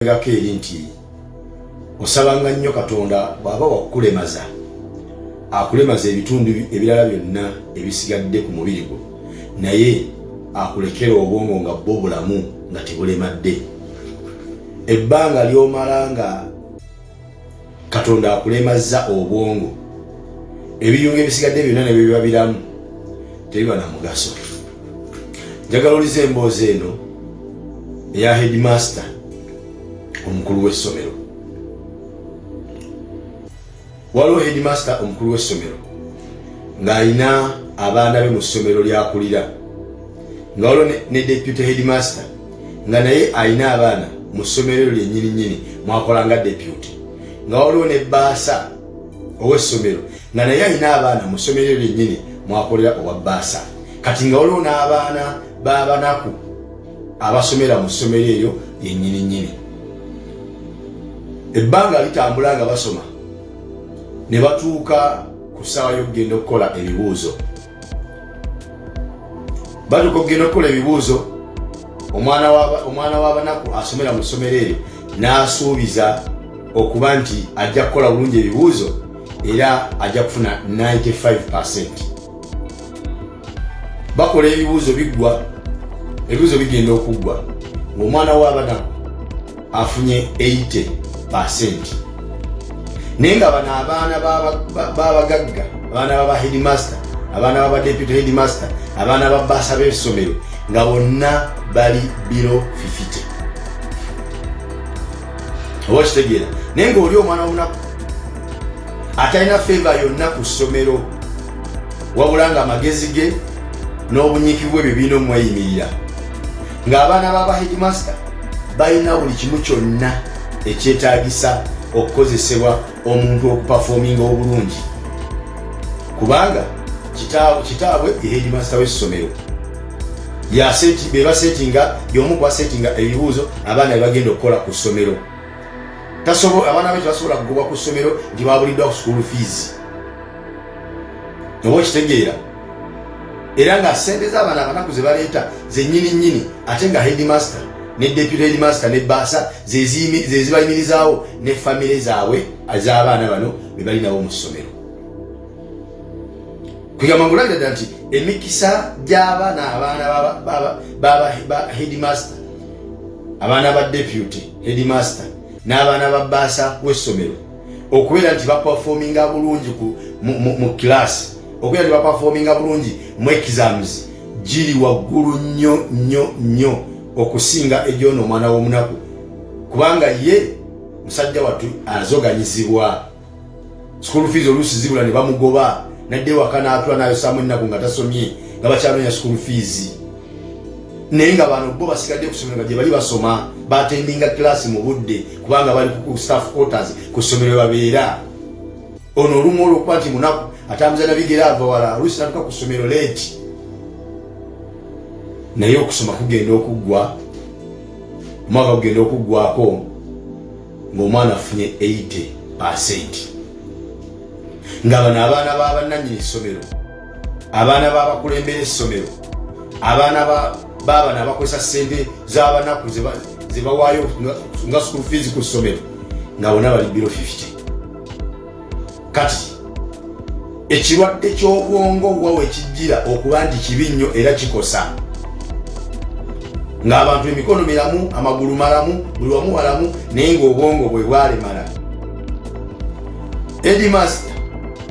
ngako eri nti osabanga nnyo Katonda bw'aba wakulemaza akulemaza ebitundu ebirala byonna ebisigadde ku mubiri gwo, naye akulekera obwongo nga bwo bulamu nga tebulemadde. Ebbanga ly'omala nga Katonda akulemaza obwongo, ebiyungu ebisigadde byonna ne biba biramu, tebiba na mugaso. Njagala olize emboozi eno eya headmaster omukulu w'essomero. Waliwo headmaster omukulu w'essomero ng'alina abaana be mu ssomero ly'akulira, nga waliwo ne deputy headmaster nga naye alina abaana mu ssomero lyennyini mwakola nga deputy, nga waliwo ne baasa ow'essomero nga naye alina abaana mu ssomero lyennyini mwakolera owa baasa. Kati nga waliwo n'abaana b'abanaku abasomera mu ssomero eyo lyennyini. Ebbanga litambula nga basoma ne batuuka ku ssaawa y'okugenda okukola ebibuuzo. Batuuka okugenda okukola ebibuuzo, omwana w'abanaku asomera mu ssomero eryo n'asuubiza okuba nti ajja kukola bulungi ebibuuzo era ajja kufuna 95%. Bakola ebibuuzo biggwa, ebibuuzo bigenda okuggwa ng'omwana w'abanaku afunye 80%. Naye nga bano abaana b'abagagga, abaana b'aba headmaster, abaana b'aba deputy headmaster, abaana ba baasa b'essomero nga bonna bali below 50. Oba kitegeera? Naye ng'oli omwana w'omunaku atalina favor yonna ku ssomero, wabula nga amagezi ge n'obunyiikivu bwe birina omweyimirira, ng'abaana b'aba headmaster balina buli kimu kyonna ekyetaagisa okukozesebwa omuntu okuperforminga obulungi, kubanga kitaabwe headmaster w'essomero bebasetinga y'omu kubasetinga ebibuuzo abaana bye bagenda okukola ku ssomero. Abaana be tebasobola kugobwa ku ssomero nti babuliddwa ku school fees. Oba kitegeera? Era nga ssente z'abaana abanaku ze baleeta zennyini ate nga headmaster ne deputy headmaster ne baasa ze zibayimirizaawo ne famire zaabwe ez'abaana bano be bali nabo mu ssomero. Kugamba ngulabira ddala nti emikisa gy'abaana ba headmaster, abaana ba deputy headmaster n'abaana ba baasa w'essomero okubeera nti baperforminga bulungi mu kilaasi, okubeera nti baperforminga bulungi mu exams giri waggulu nnyo okusinga egy'ono omwana w'omunaku, kubanga ye musajja wattu azoganyizibwa. School fees oluusi zibula ne bamugoba nadde waka n'atula n'ayosaamu ennaku nga tasomye nga bakyanonya school fees. Naye nga bano bo basigadde ku ssomero nga gye bali basoma, batendinga kilaasi mu budde kubanga bali ku staff quarters ku ssomero babeera. Ono olumu olwokuba nti munaku atambuza na bigera ava wala, oluusi natuka ku ssomero leeti, naye okusoma kugenda okuggwa, omwaka kugenda okuggwako ng'omwana afunye 80%. Nga bano abaana b'abannannyini ssomero, abaana b'abakulembera essomero, abaana b'abana abakozesa ssente z'abanaku ze bawaayo nga school fees ku ssomero nga bonna bali below 50. Kati ekirwadde ky'obwongo wawe ekijjira okuba nti kibi nnyo era kikosa, ng'abantu emikono miramu, amagulu malamu, buli wamu walamu, naye ng'obwongo bwe bwalemala. Headmaster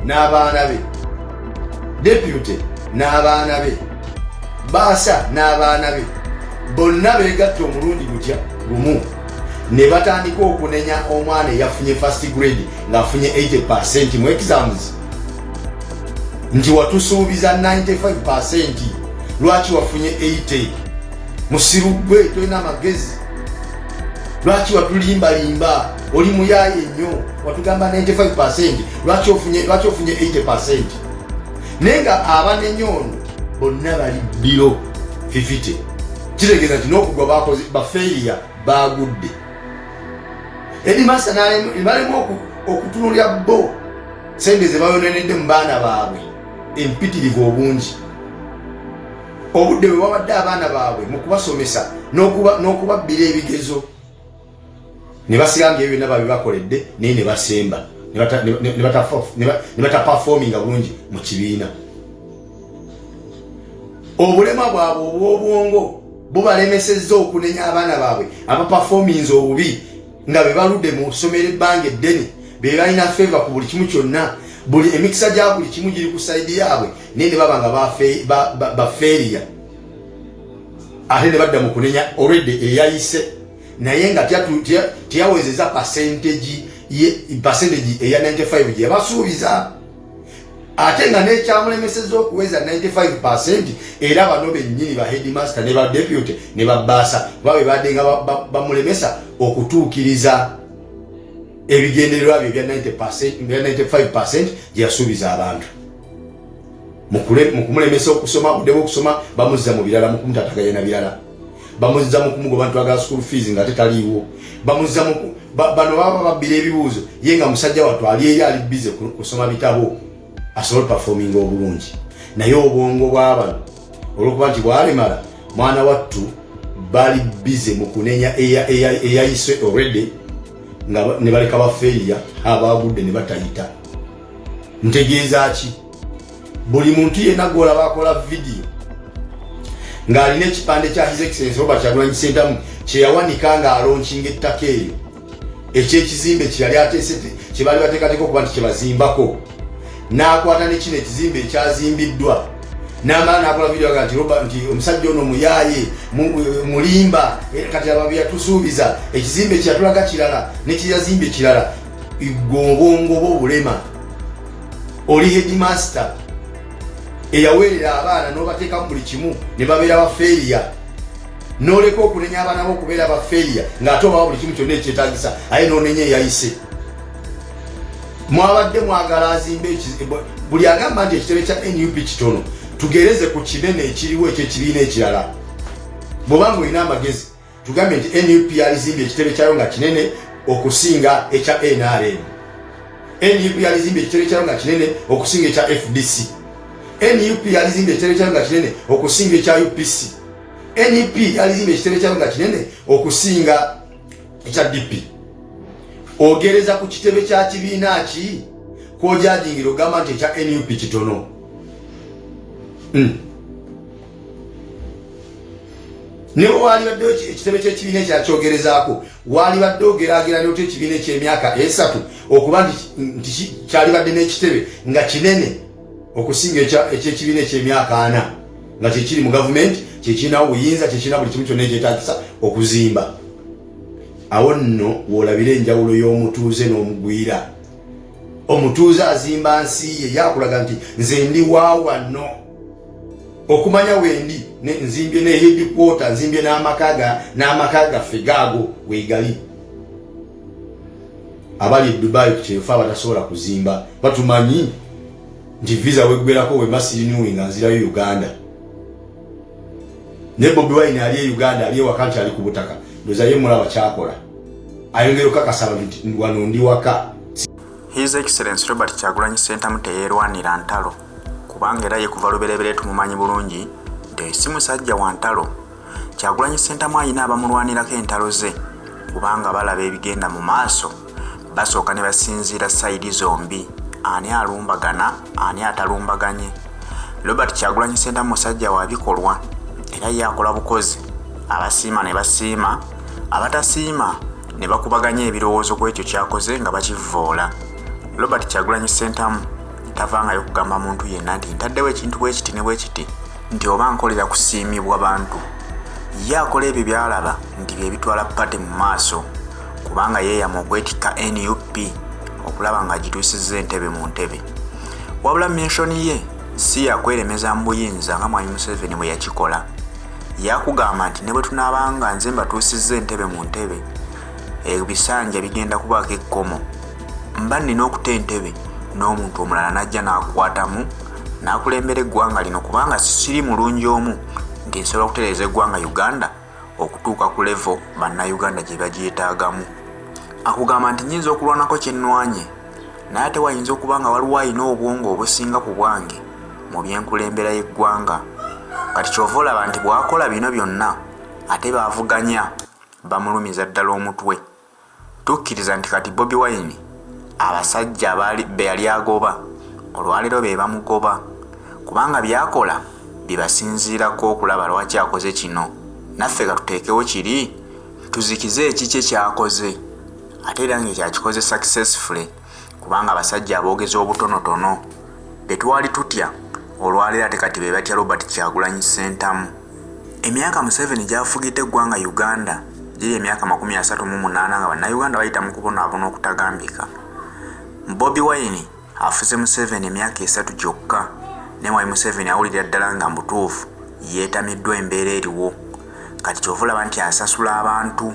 n'abaana be, deputy n'abaana be, baasa n'abaana be, bonna beegatta omulundi gutya gumu ne batandika okunenya omwana eyafunye first grade ng'afunye 80% mu exams, nti watusuubiza 95%, lwaki wafunye 80? Musiru gwe tolina amagezi, lwaki watulimbalimba, oli muyaaye nnyo, watugamba 95%, lwaki ofunye 80%? Naye nga abanenya ono bonna bali below 50. Kitegeeza nti n'okugwa bakoze bafeeriya baagudde. Headmaster balemu okutunulya bo sente ze bayonenedde mu baana baabwe empitirivu obungi. Obudde bwe bawadde abaana baabwe mu kubasomesa n'okubabbira ebigezo ne basiganga ebyo naba bibakoledde naye ne basemba ne bata performinga bulungi mu kibiina. Obulema bwabwe obw'obwongo bubalemesezza okunenya abaana baabwe abaperformings obubi nga bebaludde mu ssomero ebbanga eddene be balina favor ku buli kimu kyonna, buli emikisa gya buli kimu giri ku sayidi yaabwe naye ne baba nga bafeeriya ate ne badda mu kunenya already eyayise naye nga teyawezeza percentage eya 95 gye yabasuubiza ate nga nekyamulemesezza okuweza 95% era bano bennyini ba headmaster ne ba deputy ne babbaasa babe badde nga bamulemesa okutuukiriza ebigendererwa bye bya 95% gye yasuubiza abantu. Mu kumulemesa okusoma budde bw'okusoma bamuzza mu birala, mu kumutataganya na birala, bamuzza mu kumugoba ntwaga school fees nga tetaliiwo, bamuzza mu bano baba babbira ebibuuzo ye nga musajja watwali eri ali bize kusoma bitabo asobola performing obulungi. Naye obwongo bw'abano olwokuba nti bwalemala mwana wattu bali bize mu kunenya eyayise already nga ne baleka bafeeriya abagudde ne batayita. Ntegeeza ki? Buli muntu yenna gw'olaba akola video ng'alina ekipande kya His Excellency Robert Kyagulanyi Ssentamu kye yawanika ng'alonkinga ettaka eryo ekyekizimbe kye yali ateesete kye bali bateekateeka okuba nti kye bazimbako, n'akwata ne kino ekizimbe ekyazimbiddwa n'amala n'akola video aga nti omusajja ono muyaaye mulimba kati aba byatusuubiza ekizimbe kye yatulaga kirala ne kye yazimbe kirala. Obwongo bwo bulema. Oli headmaster eyaweerera abaana n'obateeka mu buli kimu ne babeera bafeeriya, n'oleka okunenya abaana bo okubeera bafeeriya ng'ate obawa buli kimu kyonna ekyetaagisa aye n'onenya eyayise. Mwabadde mwagala azimbe buli agamba nti ekitebe kya NUP kitono tugereze ku kinene ekiriwo ekyekibiina ekirala. Bw'obanga olina amagezi tugambe nti NUP yalizimbye ekitebe kyayo nga kinene okusinga ekya NRM, NUP yalizimbye ekitebe kyayo nga kinene okusinga ekya FDC, NUP yalizimbye ekitebe kyayo nga kinene okusinga ekya UPC, NUP yalizimbye ekitebe kyayo nga kinene okusinga ekya DP. Ogereza ku kitebe kya kibiina ki kwojajingira ogamba nti ekya NUP kitono. Ne wali badde ekitebe ky'ekibiina ekyakyogerezaako wali badde ogeraageranya oti ekibiina eky'emyaka 3 okuba nti kyali badde n'ekitebe nga kinene okusinga eky'ekibiina eky'emyaka 4 nga kyekiri mu gavumenti kyekirina obuyinza kyekirina buli kimu kyonna ekyetaagisa okuzimba. Awo nno w'olabira enjawulo y'omutuuze n'omugwira. Omutuuze azimba nsi ye yakulaga nti nze ndi waawano okumanya wendi nzimbye ne headquarter nzimbye n'amaka gaffe gaago weegali. Abali Dubai kyefa batasobola kuzimba batumanyi nti visa weggwerako we masirinuwe nga nzirayo Uganda. Ne Bobi Wine ali e Uganda ali wakanti ali ku butaka ndoza ye mulaba kyakola ayongera kakasaba nti wano ndi waka. His Excellency Robert Kyagulanyi Ssentamu teyeerwanira ntalo kubanga era ye kuva luberebere tumumanyi bulungi nti si musajja wa ntalo. Kyagulanyi Ssentamu ayina abamulwanirako entalo ze kubanga balaba ebigenda mu maaso basooka ne basinziira sayidi zombi, ani alumbagana ani atalumbaganye. Robert Kyagulanyi Ssentamu musajja wa bikolwa era yakola bukozi, abasiima ne basiima, abatasiima ne bakubaganya ebirowoozo ku ekyo kyakoze nga bakivvoola. Robert Kyagulanyi Ssentamu tavangayo kugamba muntu yenna nti ntaddewo ekintu bwekiti ne bwekiti nti oba nkolera kusiimibwa bantu. Ye akola ebyo byalaba nti bye bitwala pate mu maaso kubanga yeeyama okwetikka NUP okulaba nga gituusizza entebe mu ntebe. Wabula menshoni ye si yakweremeza mu buyinza nga Mwami Museveni bwe yakikola. Yakugamba nti ne bwe tunaabanga nze mbatuusizza entebe mu ntebe ebisanja bigenda kubaako ekkomo, mba nnina okuta entebe n'omuntu omulala najja n'akwatamu n'akulembera eggwanga lino kubanga siri mulungi omu nti nsobola okutereeza eggwanga Uganda okutuuka ku levo bannayuganda gye bagyetaagamu. Akugamba nti nnyinza okulwanako kye nnwanye naye ate wayinza okuba nga waliwo ayina obwongo obusinga ku bwange mu byenkulembera y'eggwanga. Kati kyova olaba nti bw'akola bino byonna ate baavuganya bamulumiza ddala omutwe. tukkiriza nti kati Bobi Wine abasajja be yali agoba olwaleero be bamugoba kubanga byakola bibasinziirako okulaba lwaki akoze kino. Naffe katuteekewo kiri tuzikize ekikye kyakoze ate era ng'ekyakikoze successfully kubanga abasajja aboogeza obutonotono be twali tutya olwaleero ate kati be batya Robert Kyagulanyi Ssentamu. Emyaka Museveni gy'afugidde eggwanga Uganda giri emyaka 38 nga bannayuganda bayita mu kubonaabona okutagambika. Bobi Wine afuze Museveni emyaka 3 gyokka ne Mwai Museveni awulira ddala nga mbutuufu yeetamiddwa embeera eriwo. Kati kyovulaba nti asasula abantu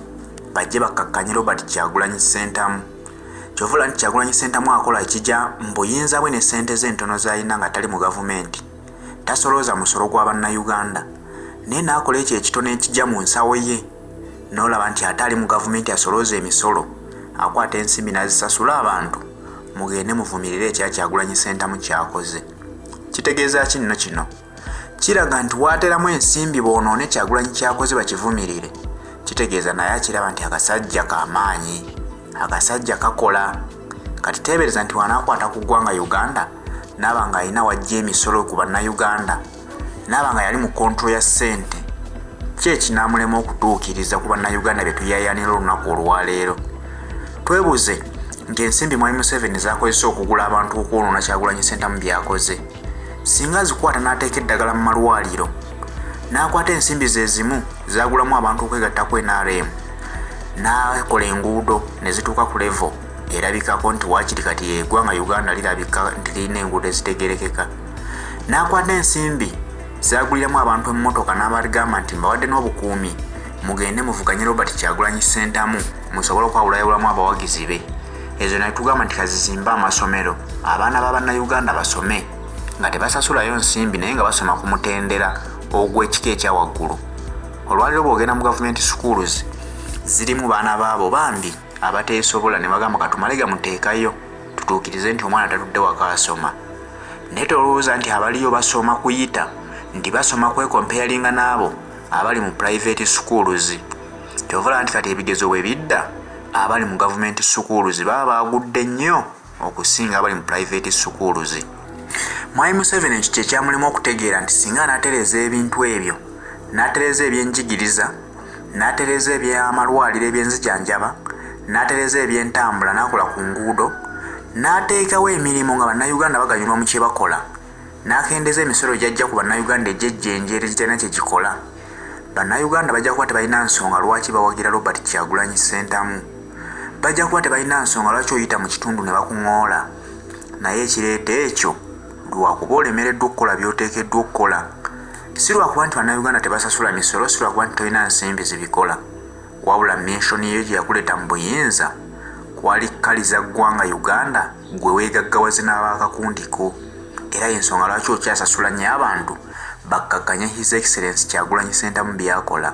bajje bakkakkanye Robert Kyagulanyi Ssentamu. Kyovula nti Kyagulanyi Ssentamu akola ekijja mbuyinza bwe ne ssente ze entono z'alina nga tali mu gavumenti. Tasolooza musolo gwa bannayuganda naye n'akola ekyo ekitono ekijja mu nsawo ye. N'olaba nti ate ali mu gavumenti asolooza emisolo akwata ensimbi n'azisasula abantu. Mugende muvumirire ekya Kyagulanyi Ssentamu kyakoze. Kitegeeza ki nno kino? Kiraga nti waateramu ensimbi boonoone Kyagulanyi kyakoze bakivumirire. Kitegeeza naye akiraba nti akasajja k'amaanyi, akasajja kakola. Kati teebereza nti wanaakwata ku ggwanga Uganda n'aba nga alina wajja emisolo ku bannayuganda n'aba nga yali mu kontro ya ssente. Ki ekinaamulema okutuukiriza ku bannayuganda be tuyaayaanira olunaku olwaleero? Twebuze nti ensimbi Mwai Museveni z'akozesa okugula abantu okwonoona Kyagulanyi Ssentamu byakoze. Singa zikwata n'ateeka eddagala mu malwaliro n'akwata ensimbi ze zimu zagulamu abantu okwegatta ku NRM n'akola enguudo ne zituuka ku level erabikako nti waakiri kati eggwanga Uganda lirabika nti lirina enguudo ezitegerekeka. N'akwata ensimbi zaguliramu abantu emmotoka n'abaligamba nti mbawadde n'obukuumi mugende muvuganye Robert Kyagulanyi Ssentamu musobole okwawulayawulamu abawagizi be. Ezo naye tugamba nti kazizimba amasomero abaana b'Abannayuganda basome nga tebasasulayo nsimbi naye nga basoma ku mutendera ogw'ekika ekyawaggulu. Olwaleero bw'ogenda mu gavumenti schools zirimu baana baabo bambi abateesobola ne bagamba katumale gamuteekayo tutuukirize nti omwana tatudde waka asoma. Naye tolowooza nti abaliyo basoma kuyita nti basoma kwekompeyalinga n'abo abali mu private schools. Kyovola nti kati ebigezo bwe bidda abali mu government schools baba baagudde nnyo okusinga abali mu private schools. Mwai Museveni ekyo kye kyamulema okutegeera nti singa n'atereeza ebintu ebyo n'atereeza ebyenjigiriza n'atereeza ebyamalwaliro ebyenzijanjaba n'atereeza ebyentambula n'akola ku nguudo n'ateekawo emirimu nga bannayuganda baganyulwa mu kye bakola n'akendeeza emisolo gyajja ku bannayuganda egyejjenjeera ekitalina kye gikola, bannayuganda bajja kuba tebalina nsonga lwaki bawagira Robert Kyagulanyi Ssentamu. Bajja kuba tebalina nsonga lwaki oyita mu kitundu ne bakuŋoola. Naye ekireeta ekyo lwakuba olemereddwa okukola by'oteekeddwa okukola. Si lwakuba nti bannayuganda tebasasula misolo, si lwakuba nti tolina nsimbi zibikola. Wabula menshoni eyo gye yakuleeta mu buyinza kwali kkaliza ggwanga Uganda gwe weegaggawaze n'abaakakundiko. Era ensonga lwaki okyasasula nnyo abantu bakkakkanya His Excellency Kyagulanyi Ssentamu byakola.